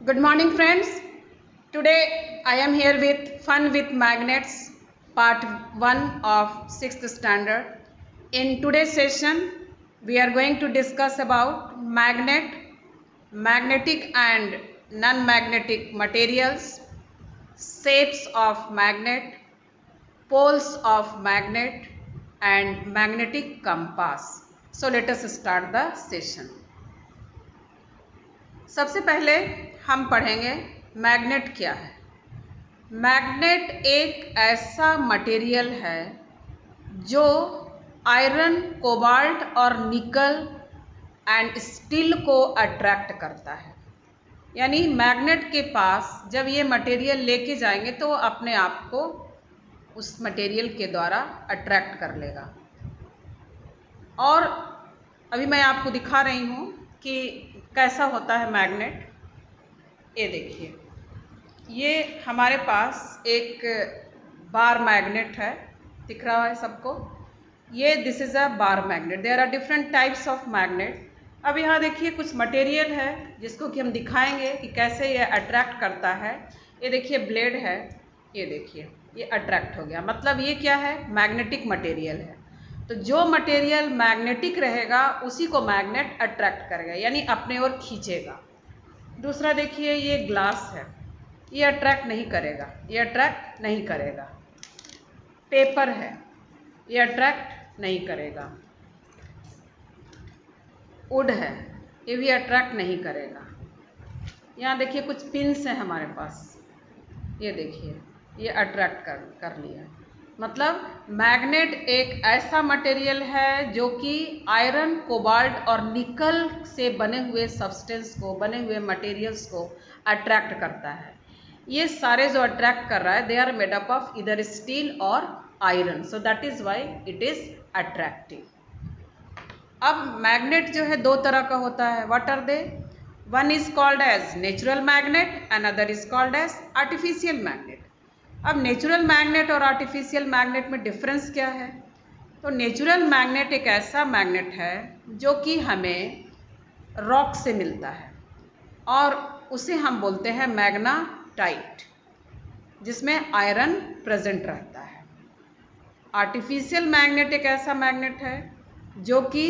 Good morning, friends. Today I am here with Fun with Magnets, part 1 of 6th standard. In today's session, we are going to discuss about magnetic and non-magnetic materials, shapes of magnet, poles of magnet, and magnetic compass. So let us start the session. सबसे पहले हम पढ़ेंगे magnet क्या है। Magnet एक ऐसा material है जो आयरन, कोबाल्ट और निकल एंड स्टील को अट्रैक्ट करता है। यानी मैग्नेट के पास जब ये मटेरियल लेके जाएंगे तो वो अपने आप को उस मटेरियल के द्वारा अट्रैक्ट कर लेगा। और अभी मैं आपको दिखा रही हूँ कि कैसा होता है मैग्नेट। ये देखिए, ये हमारे पास एक बार मैग्नेट है, दिख रहा है सबको। ये this is a bar magnet. There are different types of magnet. अब यहाँ देखिए कुछ मटेरियल है जिसको कि हम दिखाएंगे कि कैसे ये अट्रैक्ट करता है। ये देखिए ब्लेड है, ये देखिए ये अट्रैक्ट हो गया, मतलब ये क्या है, मैग्नेटिक मटेरियल है। तो जो मटेरियल मैग्नेटिक रहेगा उसी को मैग्नेट अट्रैक्ट करेगा, यानी अपने ओर खींचेगा। दूसरा देखिए ये ग्लास है, ये अट्रैक्ट नहीं करेगा, ये अट्रैक्ट नहीं करेगा। पेपर है, ये अट्रैक्ट नहीं करेगा। वुड है, ये भी अट्रैक्ट नहीं करेगा। यहाँ देखिए कुछ पिन्स हैं हमारे पास, ये देखिए ये अट्रैक्ट कर लिया। मतलब मैग्नेट एक ऐसा मटेरियल है जो कि आयरन, कोबाल्ट और निकल से बने हुए सब्सटेंस को, बने हुए मटेरियल्स को अट्रैक्ट करता है। ये सारे जो अट्रैक्ट कर रहा है they are made up of इधर स्टील और iron, so that is why it is attractive. अब मैग्नेट जो है दो तरह का होता है। What are they? One is called as natural magnet, another is called as artificial magnet. अब नेचुरल मैग्नेट और आर्टिफिशियल मैग्नेट में डिफरेंस क्या है? तो नेचुरल मैग्नेट एक ऐसा मैग्नेट है जो कि हमें रॉक से मिलता है और उसे हम बोलते हैं मैग्नाटाइट, जिसमें आयरन प्रेजेंट रहता है। आर्टिफिशियल मैग्नेट एक ऐसा मैग्नेट है जो कि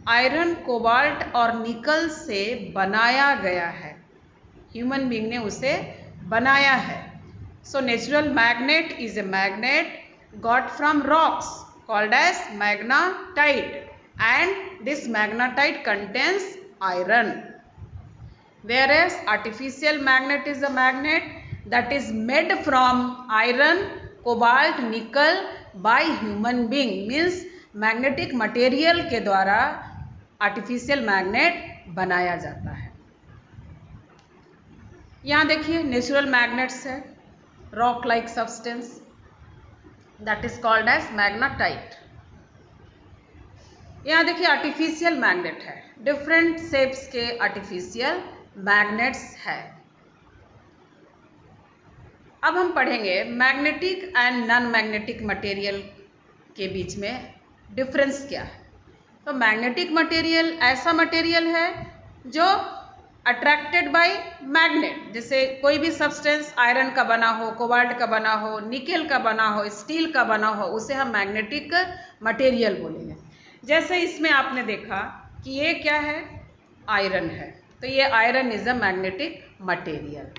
आयरन, कोबाल्ट और निकल से बनाया गया है। ह्यूमन बीइंग ने उसे बनाया है। So natural magnet is a magnet got from rocks called as magnetite, and this magnetite contains iron. Whereas artificial magnet is a magnet that is made from iron, cobalt, nickel by human being, means magnetic material के द्वारा artificial magnet बनाया जाता है। यहाँ देखिए natural magnets है, rock like substance that is called as magnetite। यहाँ देखिए आर्टिफिशियल मैग्नेट है, डिफरेंट शेप्स के आर्टिफिशियल मैग्नेट्स है। अब हम पढ़ेंगे magnetic and non magnetic material के बीच में डिफरेंस क्या है। तो मैग्नेटिक मटेरियल ऐसा मटेरियल है जो अट्रैक्टेड बाय मैग्नेट। जैसे कोई भी सब्सटेंस आयरन का बना हो, कोबाल्ट का बना हो, निकेल का बना हो, स्टील का बना हो, उसे हम मैग्नेटिक मटेरियल बोलेंगे। जैसे इसमें आपने देखा कि ये क्या है, आयरन है, तो ये iron is a magnetic material.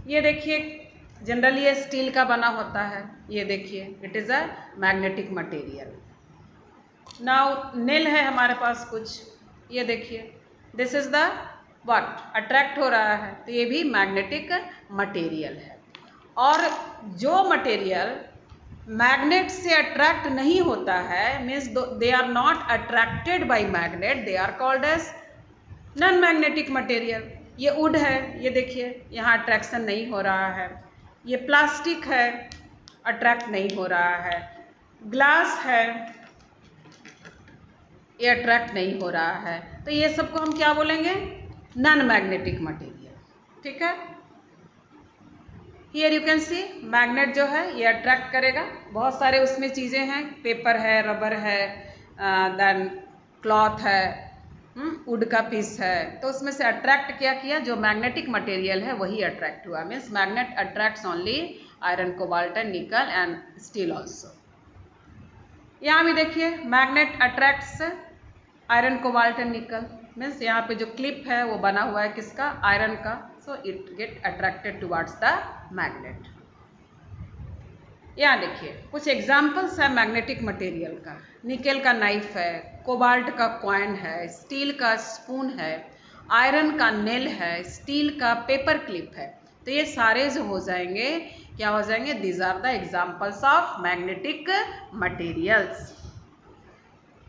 ये देखिए जनरली ये स्टील का बना होता है, ये देखिए it is a magnetic material. Now nail है हमारे पास कुछ, ये देखिए this is the what attract हो रहा है, तो ये भी मैग्नेटिक मटेरियल है। और जो मटेरियल मैग्नेट से अट्रैक्ट नहीं होता है, means they are not attracted by magnet, they are called as non magnetic material. ये वुड है, ये देखिए यहाँ अट्रैक्शन नहीं हो रहा है। ये प्लास्टिक है, अट्रैक्ट नहीं हो रहा है। ग्लास है, ये अट्रैक्ट नहीं हो रहा है। तो ये सबको हम क्या बोलेंगे, नॉन मैग्नेटिक मटेरियल। ठीक है, here you can see magnet जो है ये अट्रैक्ट करेगा। बहुत सारे उसमें चीज़ें हैं, पेपर है, रबर है, देन क्लॉथ है, वुड का पीस है, तो उसमें से अट्रैक्ट क्या किया, जो मैग्नेटिक मटेरियल है वही अट्रैक्ट हुआ। Means magnet attracts only iron, cobalt and निकल एंड स्टील ऑल्सो। यहाँ भी देखिए magnet attracts iron, cobalt and निकल। मीन्स यहाँ पे जो क्लिप है वो बना हुआ है किसका, आयरन का, so it get attracted towards the magnet. यहाँ देखिए कुछ एग्जाम्पल्स है मैग्नेटिक मटेरियल का। निकेल का नाइफ है, कोबाल्ट का कॉइन है, स्टील का स्पून है, आयरन का नेल है, स्टील का पेपर क्लिप है। तो ये सारे जो हो जाएंगे क्या हो जाएंगे, these are the examples of magnetic materials.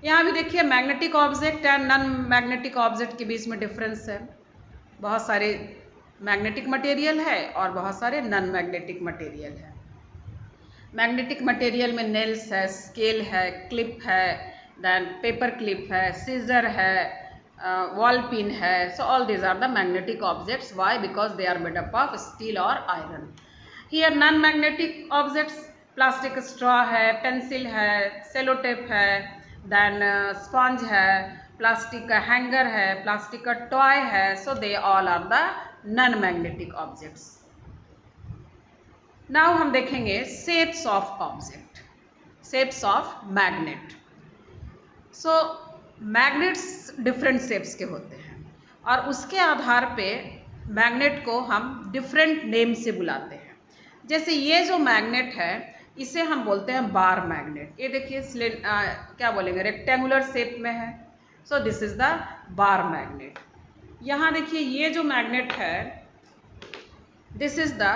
यहाँ भी देखिए magnetic object and non magnetic object के बीच में डिफरेंस है। बहुत सारे मैग्नेटिक मटेरियल है और बहुत सारे नॉन मैग्नेटिक मटेरियल है। मैग्नेटिक मटेरियल में नेल्स है, स्केल है, क्लिप है, देन पेपर क्लिप है, सीजर है, वॉल पिन है। So all these are the magnetic objects. Why? Because they are made up of steel और iron. Here non magnetic objects, plastic straw है, pencil है, sellotape है, then sponge है, plastic का hanger है, plastic का toy है। So they all are the non magnetic objects. Now हम देखेंगे shapes of object, shapes of magnet. So magnets different shapes के होते हैं और उसके आधार पे मैग्नेट को हम डिफरेंट नेम से बुलाते हैं। जैसे ये जो मैग्नेट है इसे हम बोलते हैं बार मैग्नेट। ये देखिए क्या बोलेंगे, रेक्टेंगुलर शेप में है, so this is the bar magnet. यहाँ देखिए ये जो मैग्नेट है this is the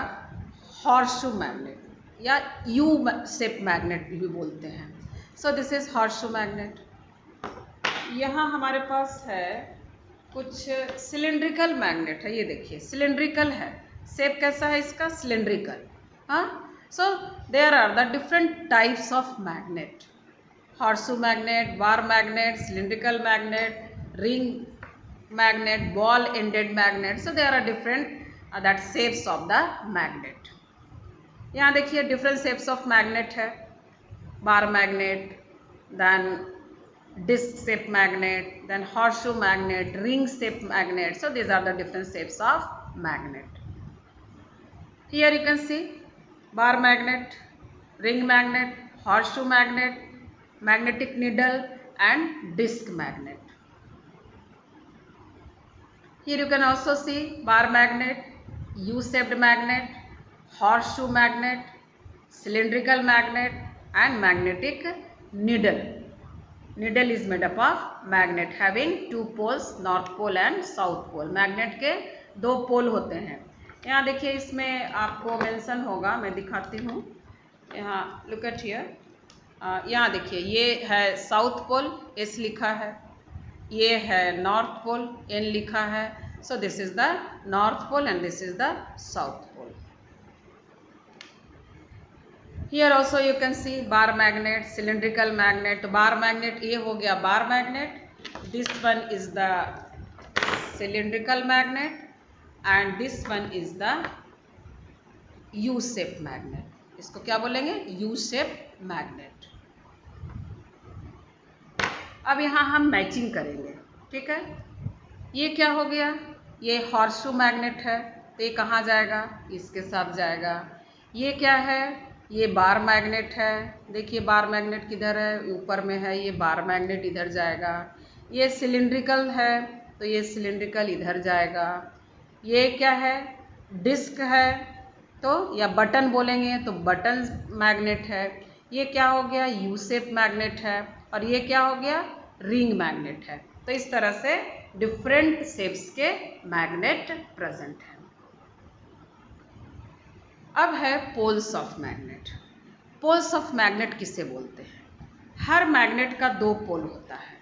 horseshoe magnet या यू शेप मैग्नेट भी बोलते हैं। सो दिस इज हॉर्सशू मैग्नेट। यहाँ हमारे पास है कुछ सिलेंड्रिकल मैग्नेट है। ये देखिए सिलेंड्रिकल है, शेप कैसा है इसका, सिलेंड्रिकल। हाँ, so there are the different types of magnet, horseshoe magnet, bar magnet, cylindrical magnet, ring magnet, ball ended magnet. So there are different that shapes of the magnet. यहाँ देखिए different shapes of magnet है, bar magnet, then disc shape magnet, then horseshoe magnet, ring shape magnet. So these are the different shapes of magnet. Here you can see bar magnet, ring magnet, horseshoe magnet, magnetic needle and disc magnet. Here you can also see bar magnet, U-shaped magnet, horseshoe magnet, cylindrical magnet and magnetic needle. Needle is made up of magnet having two poles, north pole and south pole. Magnet के दो पोल होते हैं। यहाँ देखिए इसमें आपको mention होगा, मैं दिखाती हूँ। यहाँ लुक एट हियर, यहाँ देखिए ये है साउथ पोल, एस लिखा है, ये है नॉर्थ पोल, एन लिखा है। So this is the north pole and this is the south pole. Here also you can see bar magnet, cylindrical magnet. Bar magnet ये हो गया bar magnet, this one is the cylindrical magnet and this one is the U-shaped magnet. इसको क्या बोलेंगे, U-shaped magnet। अब यहाँ हम matching करेंगे, ठीक है। ये क्या हो गया, ये हॉर्सशू मैग्नेट है, तो ये कहाँ जाएगा, इसके साथ जाएगा। ये क्या है, ये बार मैग्नेट है। देखिए बार मैग्नेट किधर है, ऊपर में है, ये बार मैग्नेट इधर जाएगा। ये सिलिंड्रिकल है तो ये सिलिंड्रिकल इधर जाएगा। ये क्या है, डिस्क है तो या बटन बोलेंगे तो बटन मैग्नेट है। ये क्या हो गया, यू शेप मैग्नेट है और ये क्या हो गया, रिंग मैग्नेट है। तो इस तरह से डिफरेंट शेप्स के मैग्नेट प्रेजेंट है। अब है poles of magnet. Poles of magnet किसे बोलते हैं, हर मैग्नेट का दो पोल होता है।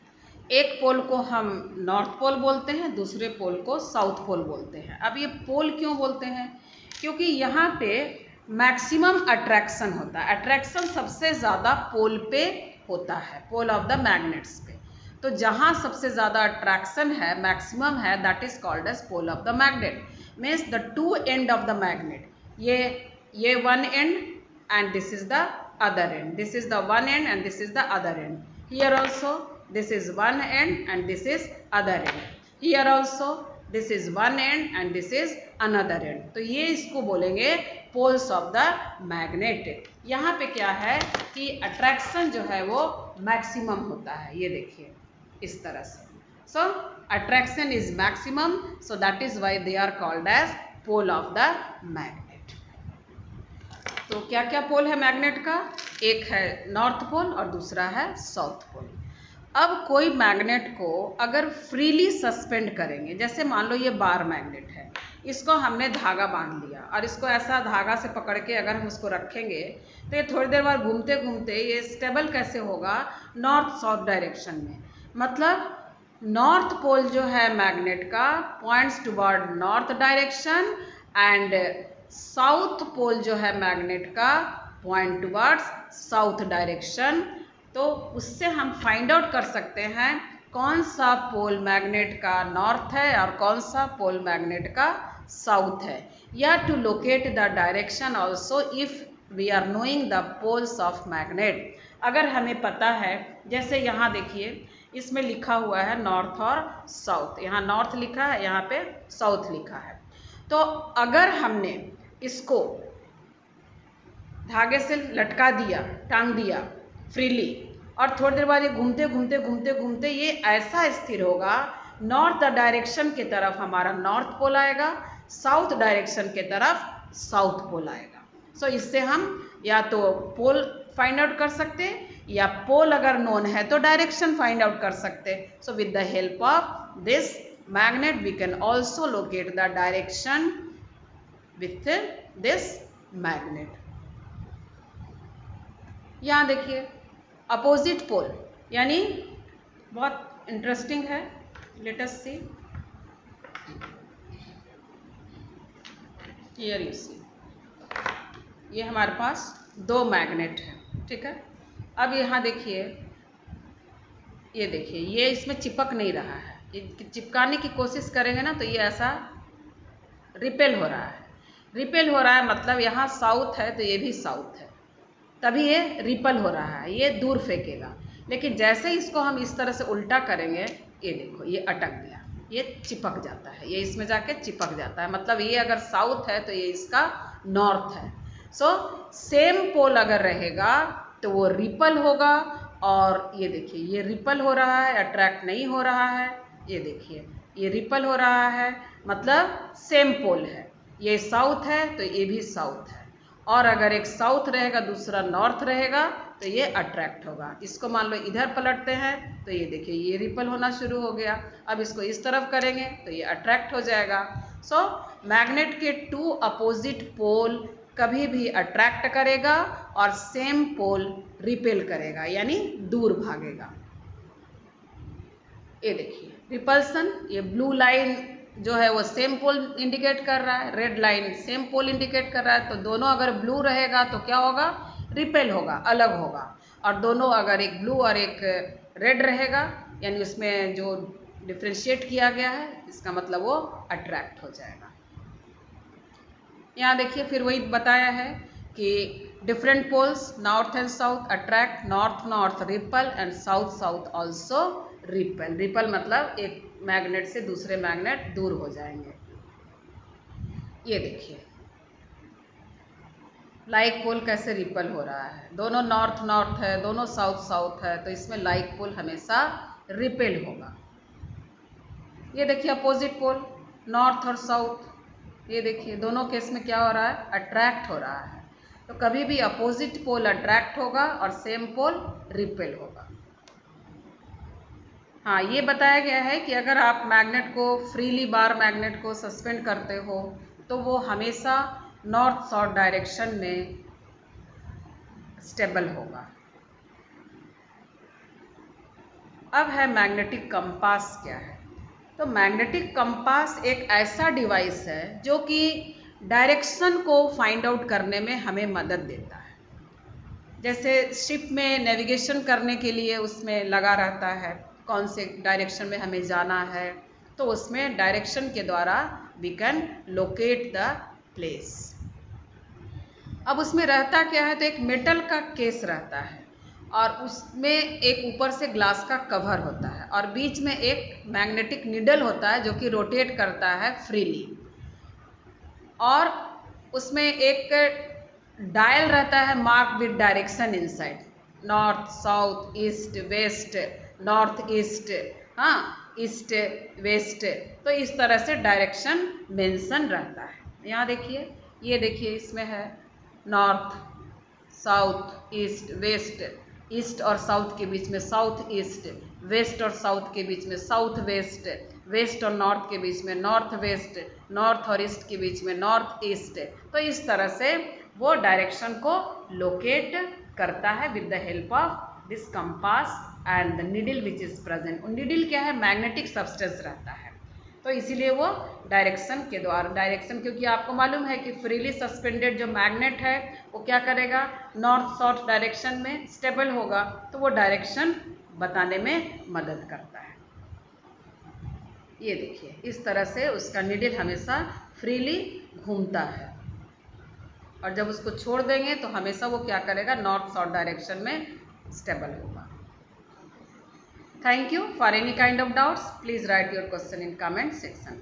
एक पोल को हम नॉर्थ पोल बोलते हैं, दूसरे पोल को साउथ पोल बोलते हैं। अब ये पोल क्यों बोलते हैं, क्योंकि यहाँ पे मैक्सिमम अट्रैक्शन होता है। अट्रैक्शन सबसे ज़्यादा पोल पे होता है, पोल ऑफ द मैग्नेट्स पे। तो जहाँ सबसे ज़्यादा अट्रैक्शन है, मैक्सिमम है, that is called as pole of the magnet. Means the two end of the magnet, ये one end and this is the other end, this is the one end and this is the other end. Here also this is one end and this is other end. Here also this is one end and this is another end. तो ये इसको बोलेंगे poles of the magnet. यहाँ पे क्या है कि attraction जो है वो मैक्सिमम होता है, ये देखिए इस तरह से. So attraction is maximum, so that is why they are called as pole of the magnet. तो क्या क्या पोल है मैग्नेट का? एक है नॉर्थ पोल और दूसरा है साउथ पोल. अब कोई मैग्नेट को अगर फ्रीली सस्पेंड करेंगे, जैसे मान लो ये बार मैग्नेट है, इसको हमने धागा बांध लिया और इसको ऐसा धागा से पकड़ के अगर हम उसको रखेंगे तो ये थोड़ी देर बाद घूमते घूमते ये स्टेबल कैसे होगा? नॉर्थ साउथ डायरेक्शन में. मतलब नॉर्थ पोल जो है मैग्नेट का points toward north direction and south pole जो है मैग्नेट का पॉइंट टुवर्ड्स साउथ डायरेक्शन. तो उससे हम फाइंड आउट कर सकते हैं कौन सा पोल मैग्नेट का नॉर्थ है और कौन सा पोल मैग्नेट का साउथ है. या to locate the direction also if we are knowing the poles of magnet. अगर हमें पता है, जैसे यहाँ देखिए इसमें लिखा हुआ है नॉर्थ और साउथ, यहाँ नॉर्थ लिखा है, यहाँ पे साउथ लिखा है. तो अगर हमने इसको धागे से लटका दिया, टांग दिया फ्रीली, और थोड़ी देर बाद ये घूमते घूमते घूमते घूमते ये ऐसा स्थिर होगा, नॉर्थ डायरेक्शन की तरफ हमारा नॉर्थ पोल आएगा, साउथ डायरेक्शन की तरफ साउथ पोल आएगा. सो इससे हम या तो पोल फाइंड आउट कर सकते या पोल अगर नोन है तो डायरेक्शन फाइंड आउट कर सकते. So with the help of this magnet we can also locate the direction with this magnet. यहाँ देखिए अपोजिट पोल, यानी बहुत इंटरेस्टिंग है. Let us see. Here you see, ये हमारे पास दो मैग्नेट है, ठीक है. अब यहाँ देखिए, ये देखिए ये इसमें चिपक नहीं रहा है. चिपकाने की कोशिश करेंगे ना तो ये ऐसा रिपेल हो रहा है. रिपेल हो रहा है मतलब यहाँ साउथ है तो ये भी साउथ है, तभी ये रिपल हो रहा है, ये दूर फेंकेगा. लेकिन जैसे इसको हम इस तरह से उल्टा करेंगे, ये देखो ये अटक गया, ये चिपक जाता है, ये इसमें जाके चिपक जाता है. मतलब ये अगर साउथ है तो ये इसका नॉर्थ है. सो सेम पोल अगर रहेगा तो वो रिपल होगा. और ये देखिए ये रिपल हो रहा है, अट्रैक्ट नहीं हो रहा है. ये देखिए ये रिपल हो रहा है, मतलब सेम पोल है. ये साउथ है तो ये भी साउथ है, और अगर एक साउथ रहेगा दूसरा नॉर्थ रहेगा तो ये अट्रैक्ट होगा. इसको मान लो इधर पलटते हैं तो ये देखिए ये रिपल होना शुरू हो गया. अब इसको इस तरफ करेंगे तो ये अट्रैक्ट हो जाएगा. सो मैग्नेट के टू अपोजिट पोल कभी भी अट्रैक्ट करेगा और सेम पोल रिपेल करेगा, यानी दूर भागेगा. ये देखिए रिपल्सन, ये ब्लू लाइन जो है वो सेम पोल इंडिकेट कर रहा है, red line same pole indicate कर रहा है. तो दोनों अगर ब्लू रहेगा तो क्या होगा? रिपेल होगा, अलग होगा. और दोनों अगर एक ब्लू और एक रेड रहेगा, यानी उसमें जो डिफ्रेंशिएट किया गया है, इसका मतलब वो अट्रैक्ट हो जाएगा. यहाँ देखिए फिर वही बताया है कि different poles north and south attract, north north repel and south south also repel. Repel मतलब एक मैग्नेट से दूसरे मैग्नेट दूर हो जाएंगे. ये देखिए लाइक पोल कैसे रिपल हो रहा है. दोनों नॉर्थ नॉर्थ है, दोनों साउथ साउथ है, तो इसमें लाइक पोल हमेशा रिपेल होगा. ये देखिए अपोजिट पोल नॉर्थ और साउथ, ये देखिए दोनों केस में क्या हो रहा है? अट्रैक्ट हो रहा है. तो कभी भी अपोजिट पोल अट्रैक्ट होगा और सेम पोल रिपेल होगा. हाँ, ये बताया गया है कि अगर आप मैग्नेट को फ्रीली बार मैग्नेट को सस्पेंड करते हो तो वो हमेशा नॉर्थ साउथ डायरेक्शन में स्टेबल होगा. अब है मैग्नेटिक कंपास क्या है. तो मैग्नेटिक कंपास एक ऐसा डिवाइस है जो कि डायरेक्शन को फाइंड आउट करने में हमें मदद देता है. जैसे शिप में नेविगेशन करने के लिए उसमें लगा रहता है, कौन से डायरेक्शन में हमें जाना है, तो उसमें डायरेक्शन के द्वारा we can locate the place. अब उसमें रहता क्या है? तो एक मेटल का केस रहता है और उसमें एक ऊपर से ग्लास का कवर होता है और बीच में एक मैग्नेटिक निडल होता है जो कि रोटेट करता है फ्रीली, और उसमें एक डायल रहता है mark with direction inside, north south east west, north east, हाँ ईस्ट वेस्ट, तो इस तरह से डायरेक्शन मेंशन रहता है। यहाँ देखिए, ये देखिए इसमें है north south east west, east और साउथ के बीच में साउथ ईस्ट, वेस्ट और साउथ के बीच में साउथ वेस्ट, वेस्ट और नॉर्थ के बीच में नॉर्थ वेस्ट, नॉर्थ और ईस्ट के बीच में नॉर्थ ईस्ट। तो इस तरह से वो डायरेक्शन को लोकेट करता है with the help of this compass and the needle which is present. Needle क्या है, मैग्नेटिक सब्सटेंस रहता है, तो इसीलिए वो डायरेक्शन के द्वारा, डायरेक्शन क्योंकि आपको मालूम है कि फ्रीली सस्पेंडेड जो मैग्नेट है वो क्या करेगा, नॉर्थ साउथ डायरेक्शन में स्टेबल होगा, तो वो डायरेक्शन बताने में मदद करता है। ये देखिए इस तरह से उसका नीडल हमेशा फ्रीली घूमता है, और जब उसको छोड़ देंगे तो हमेशा वो क्या करेगा, नॉर्थ साउथ डायरेक्शन में स्टेबल होगा। Thank you. For any kind of doubts, please write your question in comment section.